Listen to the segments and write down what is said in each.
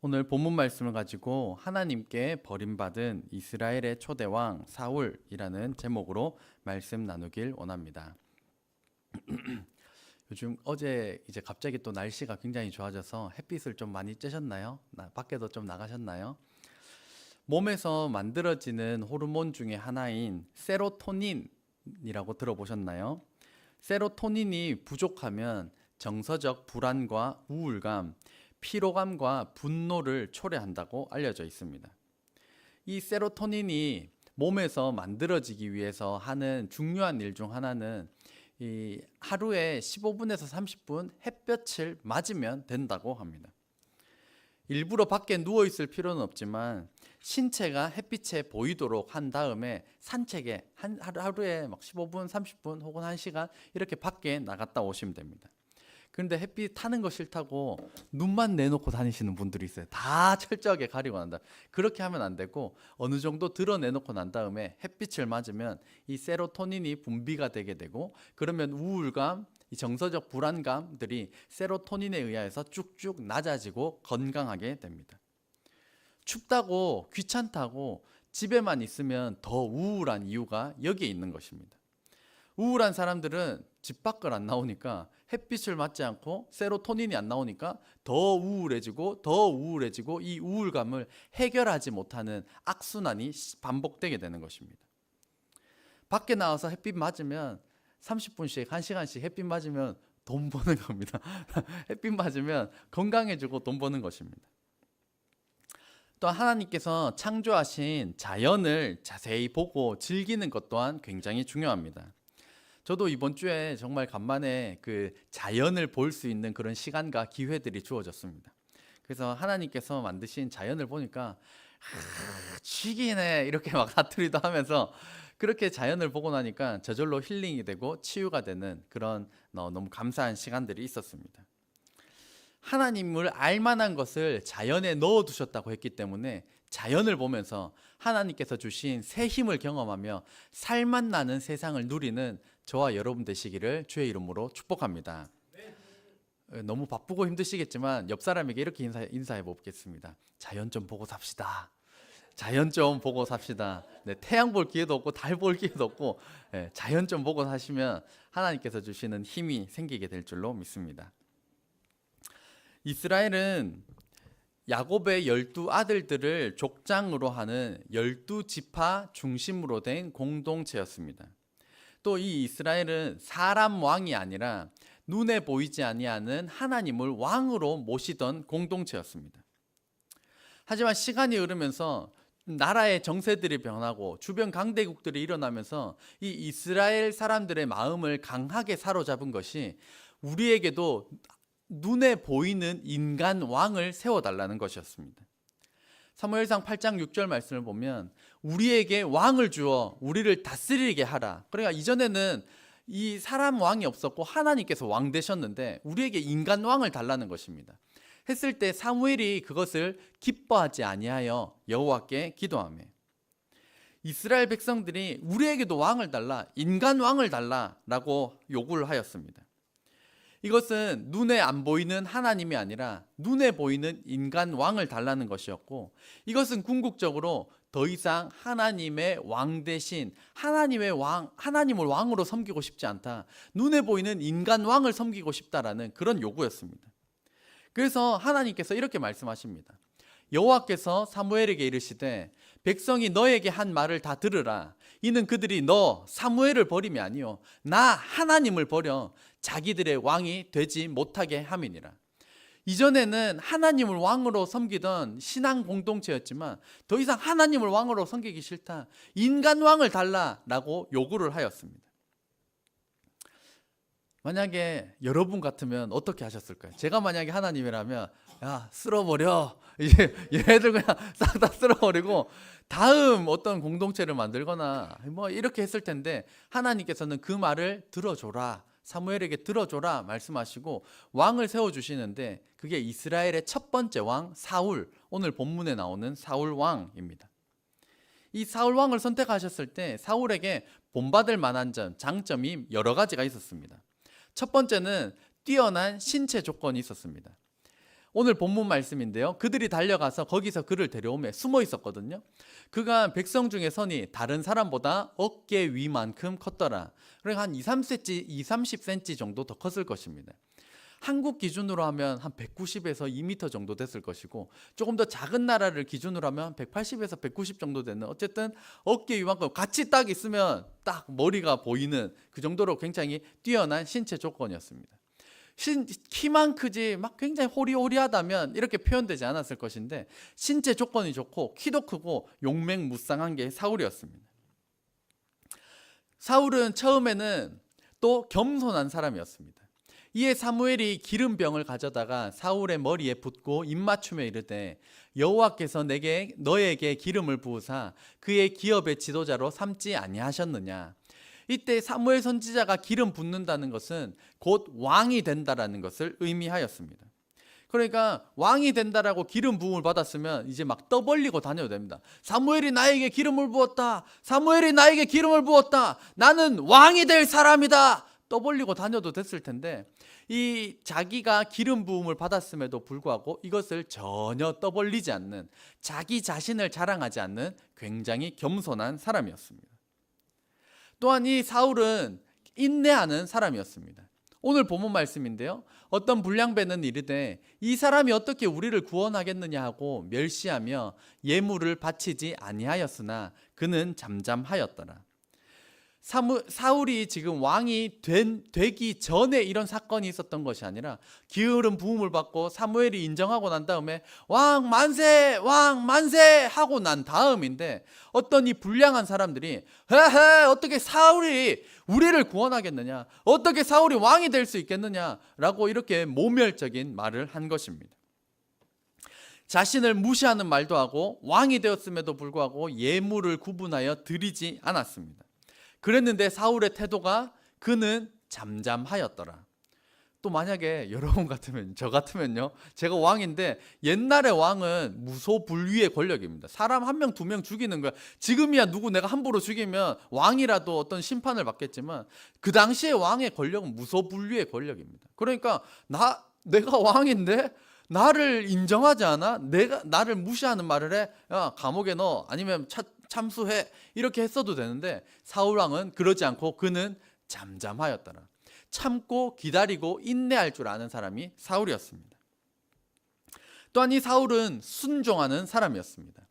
오늘 본문 말씀을 가지고 하나님께 버림받은 이스라엘의 초대왕 사울이라는 제목으로 말씀 나누길 원합니다. 요즘 어제 이제 갑자기 또 날씨가 굉장히 좋아져서 햇빛을 좀 많이 쬐셨나요? 밖에도 좀 나가셨나요? 몸에서 만들어지는 호르몬 중에 하나인 세로토닌이라고 들어보셨나요? 세로토닌이 부족하면 정서적 불안과 우울감, 피로감과 분노를 초래한다고 알려져 있습니다. 이 세로토닌이 몸에서 만들어지기 위해서 하는 중요한 일 중 하나는 이 하루에 15분에서 30분 햇볕을 맞으면 된다고 합니다. 일부러 밖에 누워 있을 필요는 없지만 신체가 햇빛에 보이도록 한 다음에 산책에 하루에 막 15분, 30분 혹은 1시간 이렇게 밖에 나갔다 오시면 됩니다. 그런데 햇빛 타는 거 싫다고 눈만 내놓고 다니시는 분들이 있어요. 다 철저하게 가리고 난다. 그렇게 하면 안 되고 어느 정도 드러내놓고 난 다음에 햇빛을 맞으면 이 세로토닌이 분비가 되게 되고, 그러면 우울감, 이 정서적 불안감들이 세로토닌에 의해서 쭉쭉 낮아지고 건강하게 됩니다. 춥다고 귀찮다고 집에만 있으면 더 우울한 이유가 여기에 있는 것입니다. 우울한 사람들은 집 밖을 안 나오니까 햇빛을 맞지 않고 세로토닌이 안 나오니까 더 우울해지고 이 우울감을 해결하지 못하는 악순환이 반복되게 되는 것입니다. 밖에 나와서 햇빛 맞으면 30분씩 1시간씩 햇빛 맞으면 돈 버는 겁니다. 햇빛 맞으면 건강해지고 돈 버는 것입니다. 또 하나님께서 창조하신 자연을 자세히 보고 즐기는 것 또한 굉장히 중요합니다. 저도 이번 주에 정말 간만에 그 자연을 볼 수 있는 그런 시간과 기회들이 주어졌습니다. 그래서 하나님께서 만드신 자연을 보니까 쥐기네 이렇게 막 사투리도 하면서 그렇게 자연을 보고 나니까 저절로 힐링이 되고 치유가 되는 그런 너무 감사한 시간들이 있었습니다. 하나님을 알만한 것을 자연에 넣어두셨다고 했기 때문에 자연을 보면서 하나님께서 주신 새 힘을 경험하며 살맛 나는 세상을 누리는 저와 여러분 되시기를 주의 이름으로 축복합니다. 너무 바쁘고 힘드시겠지만 옆 사람에게 이렇게 인사해 보겠습니다. 자연 좀 보고 삽시다. 자연 좀 보고 삽시다. 네, 태양 볼 기회도 없고 달 볼 기회도 없고 자연 좀 보고 사시면 하나님께서 주시는 힘이 생기게 될 줄로 믿습니다. 이스라엘은 야곱의 12아들들을 족장으로 하는 12지파 중심으로 된 공동체였습니다. 또 이 이스라엘은 사람 왕이 아니라 눈에 보이지 아니하는 하나님을 왕으로 모시던 공동체였습니다. 하지만 시간이 흐르면서 나라의 정세들이 변하고 주변 강대국들이 일어나면서 이 이스라엘 사람들의 마음을 강하게 사로잡은 것이 우리에게도 눈에 보이는 인간 왕을 세워달라는 것이었습니다. 사무엘상 8장 6절 말씀을 보면 우리에게 왕을 주어 우리를 다스리게 하라. 그러니까 이전에는 이 사람 왕이 없었고 하나님께서 왕 되셨는데 우리에게 인간 왕을 달라는 것입니다. 했을 때 사무엘이 그것을 기뻐하지 아니하여 여호와께 기도하며 이스라엘 백성들이 우리에게도 왕을 달라, 인간 왕을 달라라고 요구를 하였습니다. 이것은 눈에 안 보이는 하나님이 아니라 눈에 보이는 인간 왕을 달라는 것이었고, 이것은 궁극적으로 더 이상 하나님의 왕 대신 하나님을 왕으로 섬기고 싶지 않다. 눈에 보이는 인간 왕을 섬기고 싶다라는 그런 요구였습니다. 그래서 하나님께서 이렇게 말씀하십니다. 여호와께서 사무엘에게 이르시되 백성이 너에게 한 말을 다 들으라. 이는 그들이 너 사무엘을 버림이 아니요 나 하나님을 버려 자기들의 왕이 되지 못하게 함이니라. 이전에는 하나님을 왕으로 섬기던 신앙 공동체였지만 더 이상 하나님을 왕으로 섬기기 싫다. 인간 왕을 달라라고 요구를 하였습니다. 만약에 여러분 같으면 어떻게 하셨을까요? 제가 만약에 하나님이라면 야 쓸어버려, 이제 얘네들 그냥 싹 다 쓸어버리고 다음 어떤 공동체를 만들거나 뭐 이렇게 했을 텐데, 하나님께서는 그 말을 들어줘라, 사무엘에게 들어줘라 말씀하시고 왕을 세워주시는데 그게 이스라엘의 첫 번째 왕 사울, 오늘 본문에 나오는 사울 왕입니다. 이 사울 왕을 선택하셨을 때 사울에게 본받을 만한 장점이 여러 가지가 있었습니다. 첫 번째는 뛰어난 신체 조건이 있었습니다. 오늘 본문 말씀인데요. 그들이 달려가서 거기서 그를 데려오며 숨어 있었거든요. 그가 백성 중에 선이 다른 사람보다 어깨 위만큼 컸더라. 그러니까 한 30cm 정도 더 컸을 것입니다. 한국 기준으로 하면 한 190에서 2m 정도 됐을 것이고, 조금 더 작은 나라를 기준으로 하면 180에서 190 정도 되는, 어쨌든 어깨 위만큼 같이 딱 있으면 딱 머리가 보이는 그 정도로 굉장히 뛰어난 신체 조건이었습니다. 키만 크지 막 굉장히 호리호리하다면 이렇게 표현되지 않았을 것인데, 신체 조건이 좋고 키도 크고 용맹무쌍한 게 사울이었습니다. 사울은 처음에는 또 겸손한 사람이었습니다. 이에 사무엘이 기름병을 가져다가 사울의 머리에 붓고 입맞춤에 이르되, 여호와께서 너에게 기름을 부으사 그의 기업의 지도자로 삼지 아니하셨느냐. 이때 사무엘 선지자가 기름 붓는다는 것은 곧 왕이 된다라는 것을 의미하였습니다. 그러니까 왕이 된다라고 기름 부음을 받았으면 이제 막 떠벌리고 다녀도 됩니다. 사무엘이 나에게 기름을 부었다. 사무엘이 나에게 기름을 부었다. 나는 왕이 될 사람이다. 떠벌리고 다녀도 됐을 텐데, 이 자기가 기름 부음을 받았음에도 불구하고 이것을 전혀 떠벌리지 않는, 자기 자신을 자랑하지 않는 굉장히 겸손한 사람이었습니다. 또한 이 사울은 인내하는 사람이었습니다. 오늘 본문 말씀인데요. 어떤 불량배는 이르되 이 사람이 어떻게 우리를 구원하겠느냐 하고 멸시하며 예물을 바치지 아니하였으나 그는 잠잠하였더라. 사울이 지금 왕이 되기 전에 이런 사건이 있었던 것이 아니라 기름 부음을 받고 사무엘이 인정하고 난 다음에 왕 만세 왕 만세 하고 난 다음인데, 어떤 이 불량한 사람들이 헤헤 어떻게 사울이 우리를 구원하겠느냐, 어떻게 사울이 왕이 될 수 있겠느냐라고 이렇게 모멸적인 말을 한 것입니다. 자신을 무시하는 말도 하고 왕이 되었음에도 불구하고 예물을 구분하여 드리지 않았습니다. 그랬는데 사울의 태도가 그는 잠잠하였더라. 또 만약에 여러분 같으면, 저 같으면요, 제가 왕인데, 옛날의 왕은 무소불위의 권력입니다. 사람 한 명, 두 명 죽이는 거야. 지금이야 누구 내가 함부로 죽이면 왕이라도 어떤 심판을 받겠지만, 그 당시의 왕의 권력은 무소불위의 권력입니다. 그러니까 내가 왕인데 나를 인정하지 않아? 나를 무시하는 말을 해? 야, 감옥에 넣어. 아니면 참수해. 이렇게 했어도 되는데, 사울왕은 그러지 않고 그는 잠잠하였더라. 참고 기다리고 인내할 줄 아는 사람이 사울이었습니다. 또한 이 사울은 순종하는 사람이었습니다.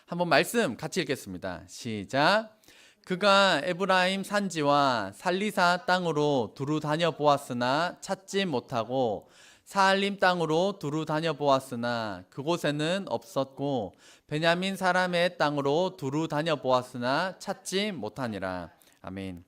한번 말씀 같이 읽겠습니다. 시작. 그가 에브라임 산지와 살리사 땅으로 두루 다녀 보았으나 찾지 못하고 사알림 땅으로 두루 다녀 보았으나 그곳에는 없었고 베냐민 사람의 땅으로 두루 다녀 보았으나 찾지 못하니라. 아멘.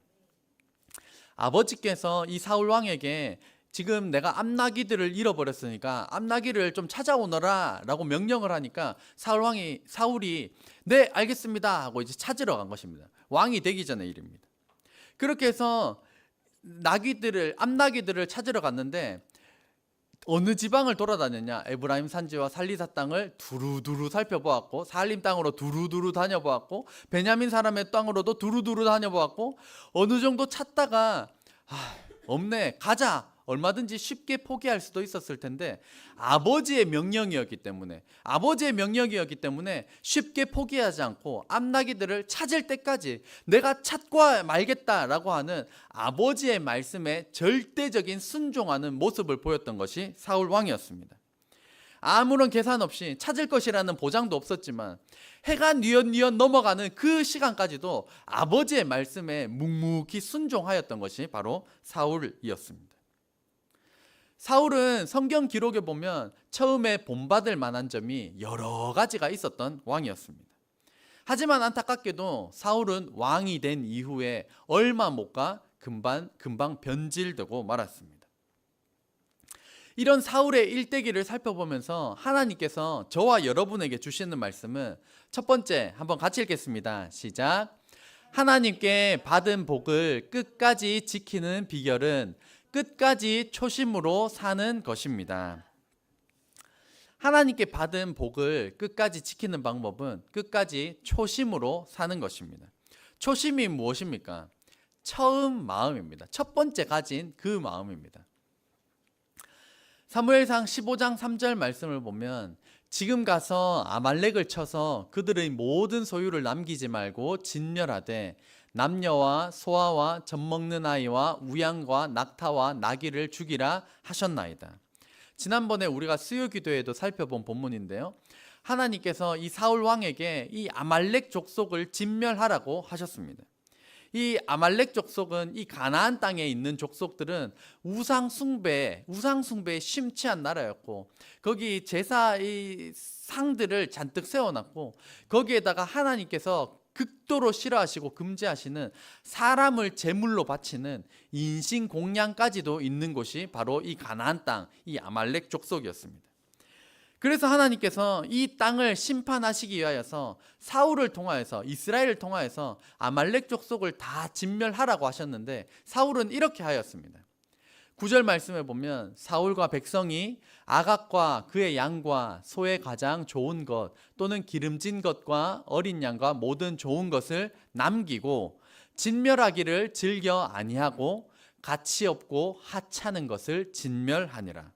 아버지께서 이 사울 왕에게 지금 내가 암나기들을 잃어버렸으니까 암나기를 좀 찾아오너라 라고 명령을 하니까 사울이 네 알겠습니다 하고 이제 찾으러 간 것입니다. 왕이 되기 전의 일입니다. 그렇게 해서 암나기들을 찾으러 갔는데, 어느 지방을 돌아다녔냐? 에브라임 산지와 살리사 땅을 두루두루 살펴보았고, 사알림 땅으로 두루두루 다녀보았고, 베냐민 사람의 땅으로도 두루두루 다녀보았고, 어느 정도 찾다가 없네, 가자, 얼마든지 쉽게 포기할 수도 있었을 텐데, 아버지의 명령이었기 때문에 쉽게 포기하지 않고 암나기들을 찾을 때까지 내가 찾고 말겠다라고 하는 아버지의 말씀에 절대적인 순종하는 모습을 보였던 것이 사울 왕이었습니다. 아무런 계산 없이 찾을 것이라는 보장도 없었지만 해가 뉘엿뉘엿 넘어가는 그 시간까지도 아버지의 말씀에 묵묵히 순종하였던 것이 바로 사울이었습니다. 사울은 성경 기록에 보면 처음에 본받을 만한 점이 여러 가지가 있었던 왕이었습니다. 하지만 안타깝게도 사울은 왕이 된 이후에 얼마 못 가 금방 변질되고 말았습니다. 이런 사울의 일대기를 살펴보면서 하나님께서 저와 여러분에게 주시는 말씀은, 첫 번째 한번 같이 읽겠습니다. 시작. 하나님께 받은 복을 끝까지 지키는 비결은 끝까지 초심으로 사는 것입니다. 하나님께 받은 복을 끝까지 지키는 방법은 끝까지 초심으로 사는 것입니다. 초심이 무엇입니까? 처음 마음입니다. 첫 번째 가진 그 마음입니다. 사무엘상 15장 3절 말씀을 보면 지금 가서 아말렉을 쳐서 그들의 모든 소유를 남기지 말고 진멸하되 남녀와 소아와 젖먹는 아이와 우양과 낙타와 나귀를 죽이라 하셨나이다. 지난번에 우리가 수요 기도에도 살펴본 본문인데요. 하나님께서 이 사울 왕에게 이 아말렉 족속을 진멸하라고 하셨습니다. 이 아말렉 족속은 이 가나안 땅에 있는 족속들은 우상 숭배에 심취한 나라였고, 거기 제사 이 상들을 잔뜩 세워놨고, 거기에다가 하나님께서 극도로 싫어하시고 금지하시는 사람을 제물로 바치는 인신공양까지도 있는 곳이 바로 이 가나안 땅, 이 아말렉 족속이었습니다. 그래서 하나님께서 이 땅을 심판하시기 위하여서 사울을 통하여서, 이스라엘을 통하여서 아말렉 족속을 다 진멸하라고 하셨는데, 사울은 이렇게 하였습니다. 9절 말씀에 보면 사울과 백성이 아각과 그의 양과 소의 가장 좋은 것 또는 기름진 것과 어린 양과 모든 좋은 것을 남기고 진멸하기를 즐겨 아니하고 가치 없고 하찮은 것을 진멸하니라.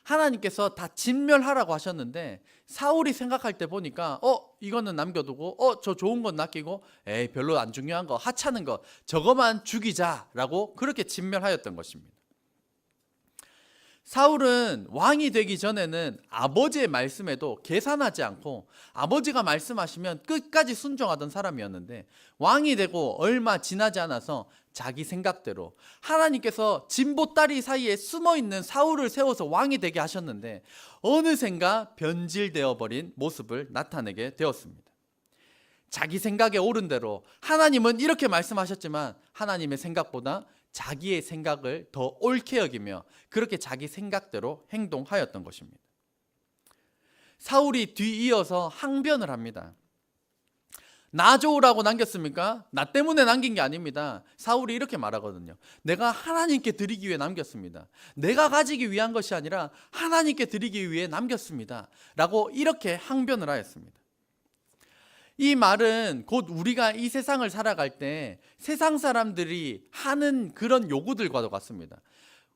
하나님께서 다 진멸하라고 하셨는데 사울이 생각할 때 보니까 이거는 남겨두고 저 좋은 건 낚이고 별로 안 중요한 거, 하찮은 거 저거만 죽이자라고 그렇게 진멸하였던 것입니다. 사울은 왕이 되기 전에는 아버지의 말씀에도 계산하지 않고 아버지가 말씀하시면 끝까지 순종하던 사람이었는데, 왕이 되고 얼마 지나지 않아서 자기 생각대로 하나님께서 진보다리 사이에 숨어있는 사울을 세워서 왕이 되게 하셨는데 어느샌가 변질되어 버린 모습을 나타내게 되었습니다. 자기 생각에 옳은 대로 하나님은 이렇게 말씀하셨지만 하나님의 생각보다 자기의 생각을 더 옳게 여기며 그렇게 자기 생각대로 행동하였던 것입니다. 사울이 뒤이어서 항변을 합니다. 나 좋으라고 남겼습니까? 나 때문에 남긴 게 아닙니다. 사울이 이렇게 말하거든요. 내가 하나님께 드리기 위해 남겼습니다. 내가 가지기 위한 것이 아니라 하나님께 드리기 위해 남겼습니다. 라고 이렇게 항변을 하였습니다. 이 말은 곧 우리가 이 세상을 살아갈 때 세상 사람들이 하는 그런 요구들과도 같습니다.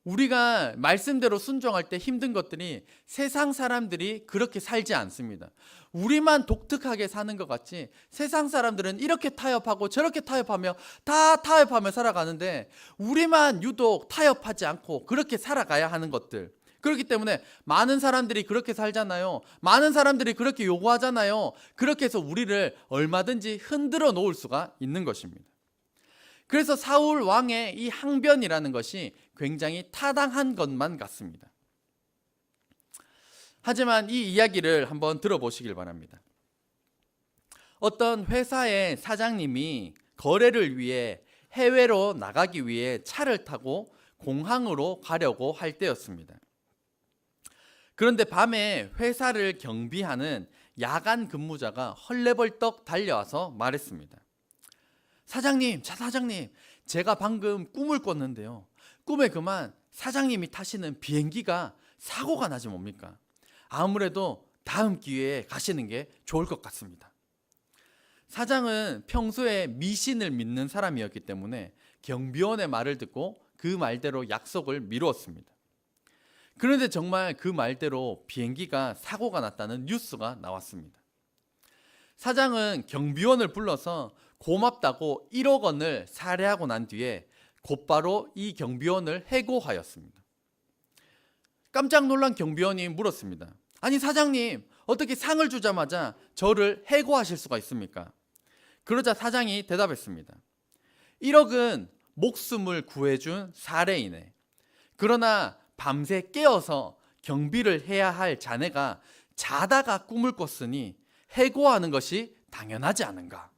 우리가 말씀대로 순종할 때 힘든 것들이 세상 사람들이 그렇게 살지 않습니다. 우리만 독특하게 사는 것 같지 세상 사람들은 이렇게 타협하고 저렇게 타협하며 다 타협하며 살아가는데 우리만 유독 타협하지 않고 그렇게 살아가야 하는 것들, 그렇기 때문에 많은 사람들이 그렇게 살잖아요. 많은 사람들이 그렇게 요구하잖아요. 그렇게 해서 우리를 얼마든지 흔들어 놓을 수가 있는 것입니다. 그래서 사울 왕의 이 항변이라는 것이 굉장히 타당한 것만 같습니다. 하지만 이 이야기를 한번 들어보시길 바랍니다. 어떤 회사의 사장님이 거래를 위해 해외로 나가기 위해 차를 타고 공항으로 가려고 할 때였습니다. 그런데 밤에 회사를 경비하는 야간 근무자가 헐레벌떡 달려와서 말했습니다. 사장님, 제가 방금 꿈을 꿨는데요. 꿈에 그만 사장님이 타시는 비행기가 사고가 나지 뭡니까? 아무래도 다음 기회에 가시는 게 좋을 것 같습니다. 사장은 평소에 미신을 믿는 사람이었기 때문에 경비원의 말을 듣고 그 말대로 약속을 미루었습니다. 그런데 정말 그 말대로 비행기가 사고가 났다는 뉴스가 나왔습니다. 사장은 경비원을 불러서 고맙다고 1억 원을 살해하고 난 뒤에 곧바로 이 경비원을 해고하였습니다. 깜짝 놀란 경비원이 물었습니다. 아니 사장님, 어떻게 상을 주자마자 저를 해고하실 수가 있습니까? 그러자 사장이 대답했습니다. 1억은 목숨을 구해준 사례이네. 그러나 밤새 깨어서 경비를 해야 할 자네가 자다가 꿈을 꿨으니 해고하는 것이 당연하지 않은가?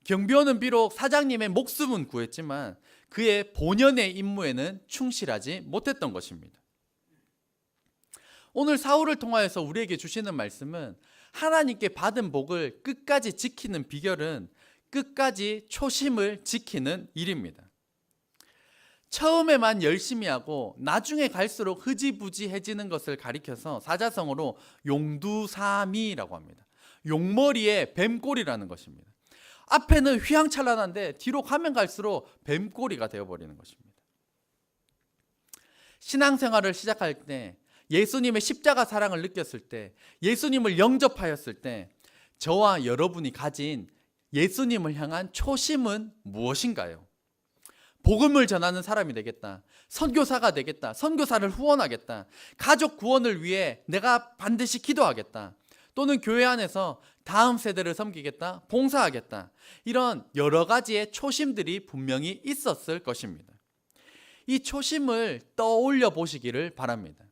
경비원은 비록 사장님의 목숨은 구했지만 그의 본연의 임무에는 충실하지 못했던 것입니다. 오늘 사울을 통하여서 우리에게 주시는 말씀은 하나님께 받은 복을 끝까지 지키는 비결은 끝까지 초심을 지키는 일입니다. 처음에만 열심히 하고 나중에 갈수록 흐지부지해지는 것을 가리켜서 사자성어로 용두사미라고 합니다. 용머리에 뱀꼬리라는 것입니다. 앞에는 휘황찬란한데 뒤로 가면 갈수록 뱀꼬리가 되어버리는 것입니다. 신앙생활을 시작할 때, 예수님의 십자가 사랑을 느꼈을 때, 예수님을 영접하였을 때 저와 여러분이 가진 예수님을 향한 초심은 무엇인가요? 복음을 전하는 사람이 되겠다, 선교사가 되겠다, 선교사를 후원하겠다, 가족 구원을 위해 내가 반드시 기도하겠다, 또는 교회 안에서 다음 세대를 섬기겠다, 봉사하겠다, 이런 여러 가지의 초심들이 분명히 있었을 것입니다. 이 초심을 떠올려 보시기를 바랍니다.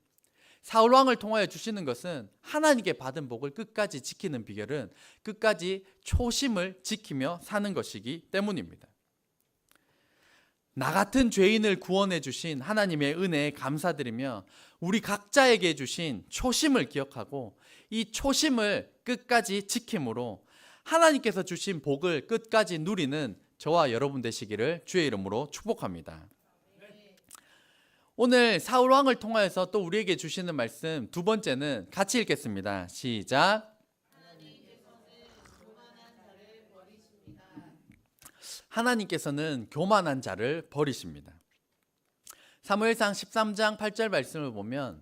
사울왕을 통하여 주시는 것은 하나님께 받은 복을 끝까지 지키는 비결은 끝까지 초심을 지키며 사는 것이기 때문입니다. 나 같은 죄인을 구원해 주신 하나님의 은혜에 감사드리며 우리 각자에게 주신 초심을 기억하고 이 초심을 끝까지 지킴으로 하나님께서 주신 복을 끝까지 누리는 저와 여러분 되시기를 주의 이름으로 축복합니다. 오늘 사울왕을 통하여서 또 우리에게 주시는 말씀 두 번째는 같이 읽겠습니다. 시작. 하나님께서는 교만한 자를 버리십니다. 사무엘상 13장 8절 말씀을 보면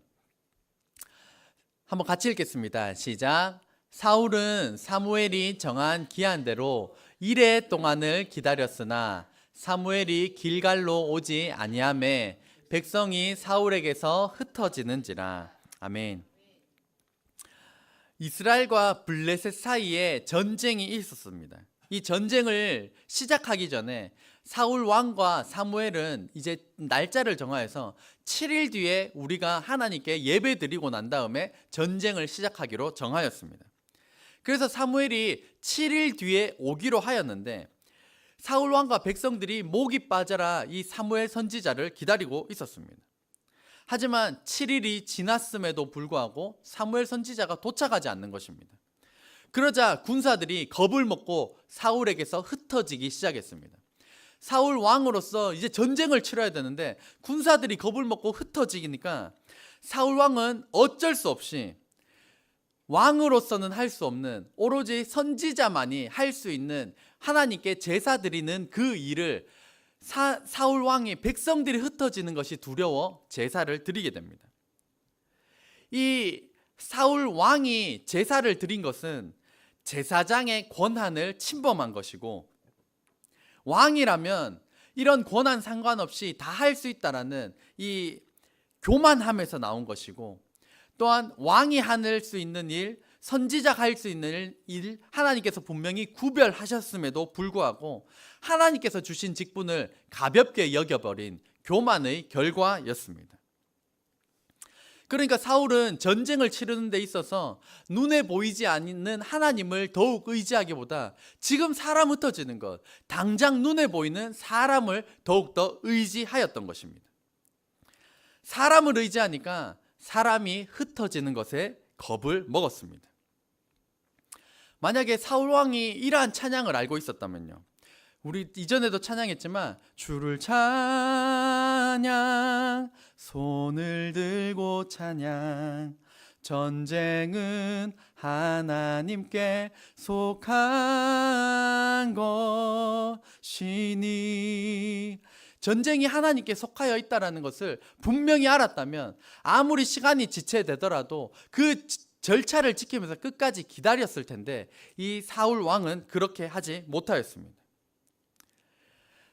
한번 같이 읽겠습니다. 시작. 사울은 사무엘이 정한 기한대로 이레 동안을 기다렸으나 사무엘이 길갈로 오지 아니하매 백성이 사울에게서 흩어지는지라. 아멘. 이스라엘과 블레셋 사이에 전쟁이 있었습니다. 이 전쟁을 시작하기 전에 사울 왕과 사무엘은 이제 날짜를 정하여서 7일 뒤에 우리가 하나님께 예배 드리고 난 다음에 전쟁을 시작하기로 정하였습니다. 그래서 사무엘이 7일 뒤에 오기로 하였는데 사울 왕과 백성들이 목이 빠져라 이 사무엘 선지자를 기다리고 있었습니다. 하지만 7일이 지났음에도 불구하고 사무엘 선지자가 도착하지 않는 것입니다. 그러자 군사들이 겁을 먹고 사울에게서 흩어지기 시작했습니다. 사울 왕으로서 이제 전쟁을 치러야 되는데 군사들이 겁을 먹고 흩어지니까 사울 왕은 어쩔 수 없이 왕으로서는 할 수 없는 오로지 선지자만이 할 수 있는 하나님께 제사 드리는 그 일을 사울 왕이 백성들이 흩어지는 것이 두려워 제사를 드리게 됩니다. 이 사울 왕이 제사를 드린 것은 제사장의 권한을 침범한 것이고 왕이라면 이런 권한 상관없이 다 할 수 있다라는 이 교만함에서 나온 것이고 또한 왕이 할 수 있는 일, 선지자가 할 수 있는 일 하나님께서 분명히 구별하셨음에도 불구하고 하나님께서 주신 직분을 가볍게 여겨버린 교만의 결과였습니다. 그러니까 사울은 전쟁을 치르는 데 있어서 눈에 보이지 않는 하나님을 더욱 의지하기보다 지금 사람 흩어지는 것, 당장 눈에 보이는 사람을 더욱더 의지하였던 것입니다. 사람을 의지하니까 사람이 흩어지는 것에 겁을 먹었습니다. 만약에 사울 왕이 이러한 찬양을 알고 있었다면요, 우리 이전에도 찬양했지만 주를 찬양 손을 들고 찬양 전쟁은 하나님께 속한 것이니, 전쟁이 하나님께 속하여 있다는 것을 분명히 알았다면 아무리 시간이 지체되더라도 그 절차를 지키면서 끝까지 기다렸을 텐데 이 사울 왕은 그렇게 하지 못하였습니다.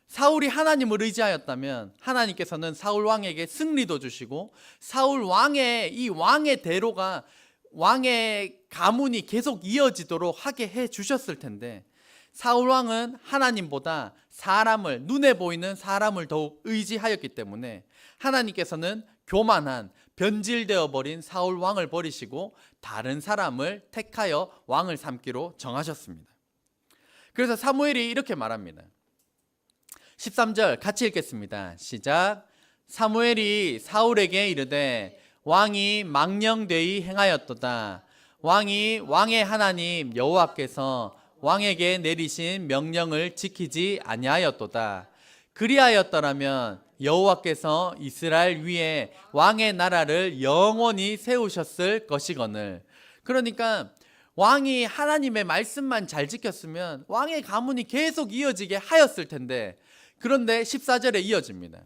사울이 하나님을 의지하였다면 하나님께서는 사울 왕에게 승리도 주시고 사울 왕의 이 왕의 대로가 왕의 가문이 계속 이어지도록 하게 해 주셨을 텐데 사울 왕은 하나님보다 사람을, 눈에 보이는 사람을 더욱 의지하였기 때문에 하나님께서는 교만한 변질되어 버린 사울 왕을 버리시고 다른 사람을 택하여 왕을 삼기로 정하셨습니다. 그래서 사무엘이 이렇게 말합니다. 13절 같이 읽겠습니다. 시작. 사무엘이 사울에게 이르되 왕이 망령되이 행하였도다. 왕이 왕의 하나님 여호와께서 왕에게 내리신 명령을 지키지 아니하였도다. 그리하였더라면 여호와께서 이스라엘 위에 왕의 나라를 영원히 세우셨을 것이거늘. 그러니까 왕이 하나님의 말씀만 잘 지켰으면 왕의 가문이 계속 이어지게 하였을 텐데, 그런데 14절에 이어집니다.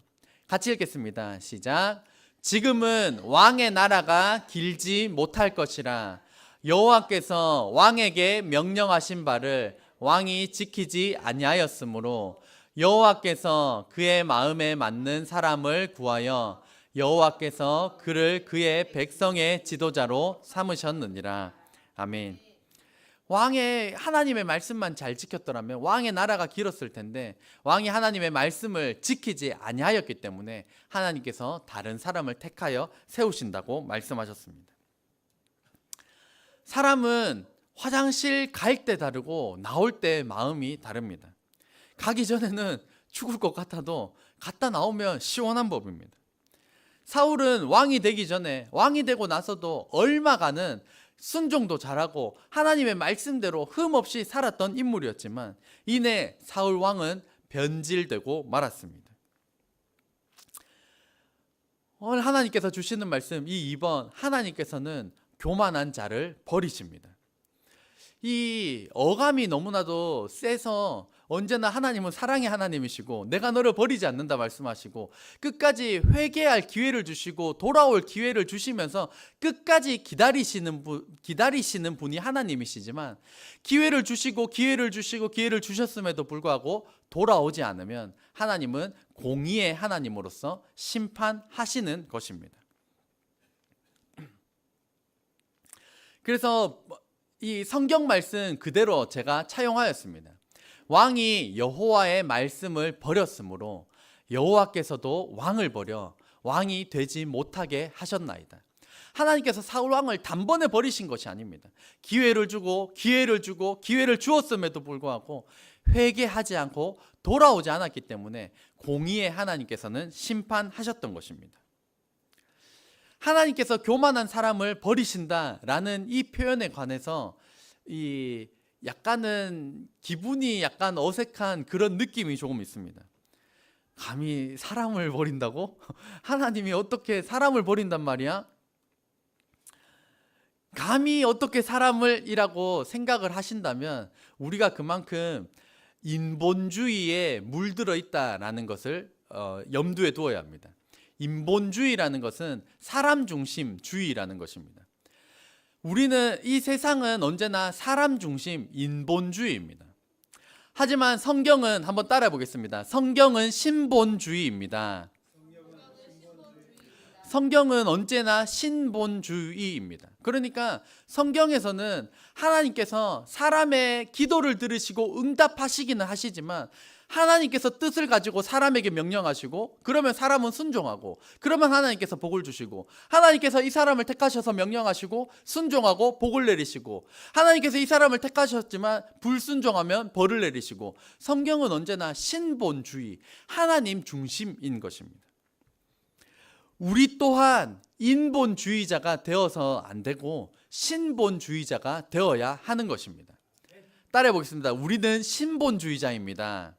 같이 읽겠습니다. 시작. 지금은 왕의 나라가 길지 못할 것이라. 여호와께서 왕에게 명령하신 바를 왕이 지키지 아니하였으므로 여호와께서 그의 마음에 맞는 사람을 구하여 여호와께서 그를 그의 백성의 지도자로 삼으셨느니라. 아멘. 왕의 하나님의 말씀만 잘 지켰더라면 왕의 나라가 길었을 텐데 왕이 하나님의 말씀을 지키지 아니하였기 때문에 하나님께서 다른 사람을 택하여 세우신다고 말씀하셨습니다. 사람은 화장실 갈 때 다르고 나올 때 마음이 다릅니다. 가기 전에는 죽을 것 같아도 갔다 나오면 시원한 법입니다. 사울은 왕이 되기 전에 왕이 되고 나서도 얼마간은 순종도 잘하고 하나님의 말씀대로 흠없이 살았던 인물이었지만 이내 사울 왕은 변질되고 말았습니다. 오늘 하나님께서 주시는 말씀 이 2번, 하나님께서는 교만한 자를 버리십니다. 이 어감이 너무나도 세서 언제나 하나님은 사랑의 하나님이시고 내가 너를 버리지 않는다 말씀하시고 끝까지 회개할 기회를 주시고 돌아올 기회를 주시면서 끝까지 기다리시는 분이 하나님이시지만 기회를 주시고 기회를 주셨음에도 불구하고 돌아오지 않으면 하나님은 공의의 하나님으로서 심판하시는 것입니다. 그래서 이 성경 말씀 그대로 제가 차용하였습니다. 왕이 여호와의 말씀을 버렸으므로 여호와께서도 왕을 버려 왕이 되지 못하게 하셨나이다. 하나님께서 사울 왕을 단번에 버리신 것이 아닙니다. 기회를 주고 기회를 주었음에도 불구하고 회개하지 않고 돌아오지 않았기 때문에 공의의 하나님께서는 심판하셨던 것입니다. 하나님께서 교만한 사람을 버리신다라는 이 표현에 관해서 약간은 기분이 약간 어색한 그런 느낌이 조금 있습니다. 감히 사람을 버린다고? 하나님이 어떻게 사람을 버린단 말이야? 감히 어떻게 사람을이라고 생각을 하신다면 우리가 그만큼 인본주의에 물들어 있다라는 것을 염두에 두어야 합니다. 인본주의라는 것은 사람 중심주의라는 것입니다. 우리는 이 세상은 언제나 사람 중심 인본주의입니다. 하지만 성경은 한번 따라해 보겠습니다. 성경은 신본주의입니다. 성경은 언제나 신본주의입니다. 그러니까 성경에서는 하나님께서 사람의 기도를 들으시고 응답하시기는 하시지만 하나님께서 뜻을 가지고 사람에게 명령하시고 그러면 사람은 순종하고 그러면 하나님께서 복을 주시고 하나님께서 이 사람을 택하셔서 명령하시고 순종하고 복을 내리시고 하나님께서 이 사람을 택하셨지만 불순종하면 벌을 내리시고 성경은 언제나 신본주의, 하나님 중심인 것입니다. 우리 또한 인본주의자가 되어서 안 되고 신본주의자가 되어야 하는 것입니다. 따라해 보겠습니다. 우리는 신본주의자입니다.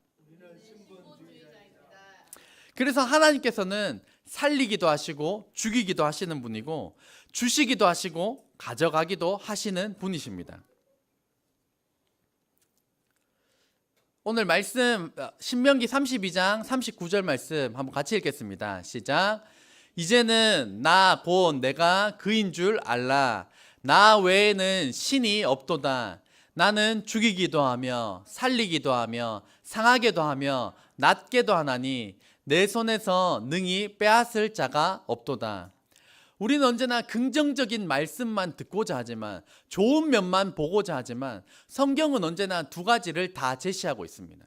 그래서 하나님께서는 살리기도 하시고 죽이기도 하시는 분이고 주시기도 하시고 가져가기도 하시는 분이십니다. 오늘 말씀 신명기 32장 39절 말씀 한번 같이 읽겠습니다. 시작. 이제는 나 곧 내가 그인 줄 알라. 나 외에는 신이 없도다. 나는 죽이기도 하며 살리기도 하며 상하게도 하며 낫게도 하나니 내 손에서 능히 빼앗을 자가 없도다. 우리는 언제나 긍정적인 말씀만 듣고자 하지만 좋은 면만 보고자 하지만 성경은 언제나 두 가지를 다 제시하고 있습니다.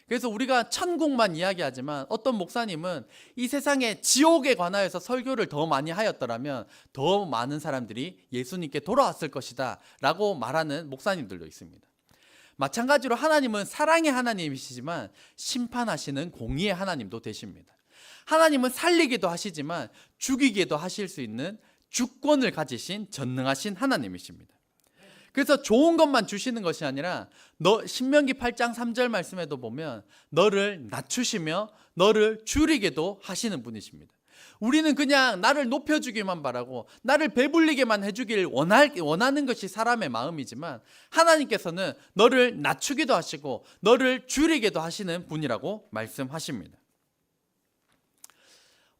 그래서 우리가 천국만 이야기하지만 어떤 목사님은 이 세상의 지옥에 관하여서 설교를 더 많이 하였더라면 더 많은 사람들이 예수님께 돌아왔을 것이다 라고 말하는 목사님들도 있습니다. 마찬가지로 하나님은 사랑의 하나님이시지만 심판하시는 공의의 하나님도 되십니다. 하나님은 살리기도 하시지만 죽이기도 하실 수 있는 주권을 가지신 전능하신 하나님이십니다. 그래서 좋은 것만 주시는 것이 아니라 신명기 8장 3절 말씀에도 보면 너를 낮추시며 너를 줄이게도 하시는 분이십니다. 우리는 그냥 나를 높여주기만 바라고 나를 배불리게만 해주길 원하는 것이 사람의 마음이지만 하나님께서는 너를 낮추기도 하시고 너를 줄이게도 하시는 분이라고 말씀하십니다.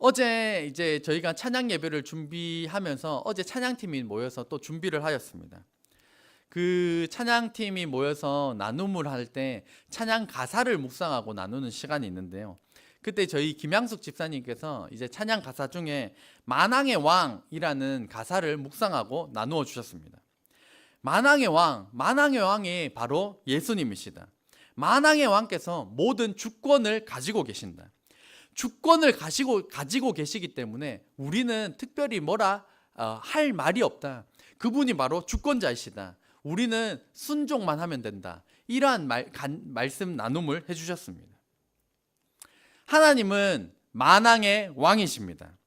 어제 이제 저희가 찬양 예배를 준비하면서 어제 찬양팀이 모여서 또 준비를 하였습니다. 그 찬양팀이 모여서 나눔을 할 때 찬양 가사를 묵상하고 나누는 시간이 있는데요. 그때 저희 김양숙 집사님께서 이제 찬양 가사 중에 만왕의 왕이라는 가사를 묵상하고 나누어 주셨습니다. 만왕의 왕이 바로 예수님이시다. 만왕의 왕께서 모든 주권을 가지고 계신다. 주권을 가지고 계시기 때문에 우리는 특별히 할 말이 없다. 그분이 바로 주권자이시다. 우리는 순종만 하면 된다. 이러한 말씀 나눔을 해주셨습니다. 하나님은 만왕의 왕이십니다.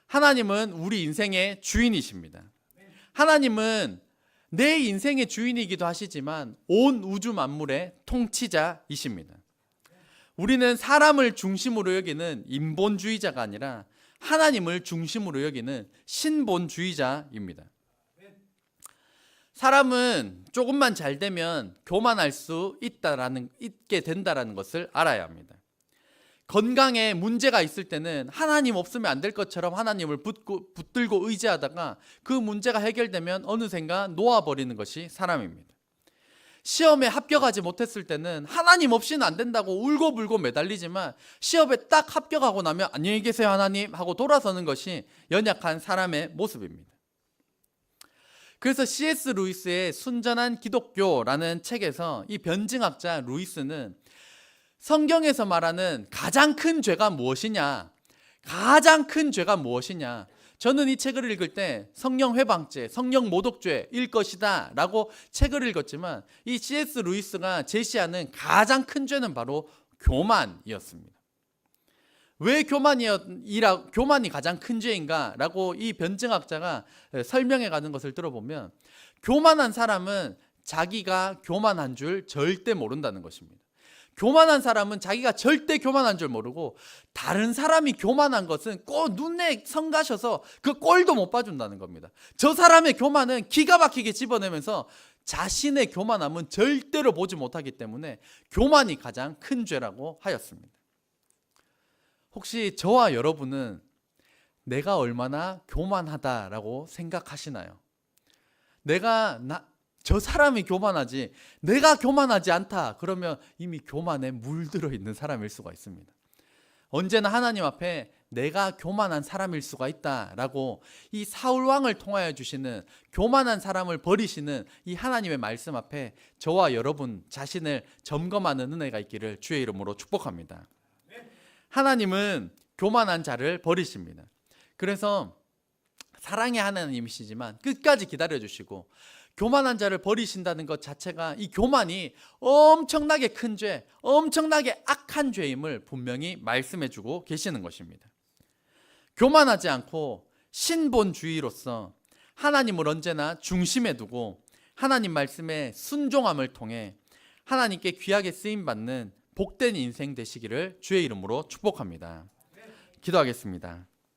하나님은 우리 인생의 주인이십니다. 하나님은 내 인생의 주인이기도 하시지만 온 우주 만물의 통치자이십니다. 우리는 사람을 중심으로 여기는 인본주의자가 아니라 하나님을 중심으로 여기는 신본주의자입니다. 사람은 조금만 잘 되면 교만할 수 있게 된다라는 것을 알아야 합니다. 건강에 문제가 있을 때는 하나님 없으면 안 될 것처럼 하나님을 붙들고 의지하다가 그 문제가 해결되면 어느샌가 놓아버리는 것이 사람입니다. 시험에 합격하지 못했을 때는 하나님 없이는 안 된다고 울고불고 매달리지만 시험에 딱 합격하고 나면 안녕히 계세요 하나님 하고 돌아서는 것이 연약한 사람의 모습입니다. 그래서 C.S. 루이스의 순전한 기독교라는 책에서 이 변증학자 루이스는 성경에서 말하는 가장 큰 죄가 무엇이냐? 저는 이 책을 읽을 때 성령 회방죄, 성령 모독죄일 것이다 라고 책을 읽었지만 이 C.S. 루이스가 제시하는 가장 큰 죄는 바로 교만이었습니다. 왜 교만이 가장 큰 죄인가 라고 이 변증학자가 설명해 가는 것을 들어보면 교만한 사람은 자기가 교만한 줄 절대 모른다는 것입니다. 교만한 사람은 자기가 절대 교만한 줄 모르고 다른 사람이 교만한 것은 꼭 눈에 성가셔서 그 꼴도 못 봐준다는 겁니다. 저 사람의 교만은 기가 막히게 집어내면서 자신의 교만함은 절대로 보지 못하기 때문에 교만이 가장 큰 죄라고 하였습니다. 혹시 저와 여러분은 내가 얼마나 교만하다라고 생각하시나요? 저 사람이 교만하지 내가 교만하지 않다 그러면 이미 교만에 물들어 있는 사람일 수가 있습니다. 언제나 하나님 앞에 내가 교만한 사람일 수가 있다라고 이 사울왕을 통하여 주시는 교만한 사람을 버리시는 이 하나님의 말씀 앞에 저와 여러분 자신을 점검하는 은혜가 있기를 주의 이름으로 축복합니다. 하나님은 교만한 자를 버리십니다. 그래서 사랑의 하나님이시지만 끝까지 기다려주시고 교만한 자를 버리신다는 것 자체가 이 교만이 엄청나게 큰 죄, 엄청나게 악한 죄임을 분명히 말씀해주고 계시는 것입니다. 교만하지 않고 신본주의로서 하나님을 언제나 중심에 두고 하나님 말씀에 순종함을 통해 하나님께 귀하게 쓰임받는 복된 인생 되시기를 주의 이름으로 축복합니다. 기도하겠습니다.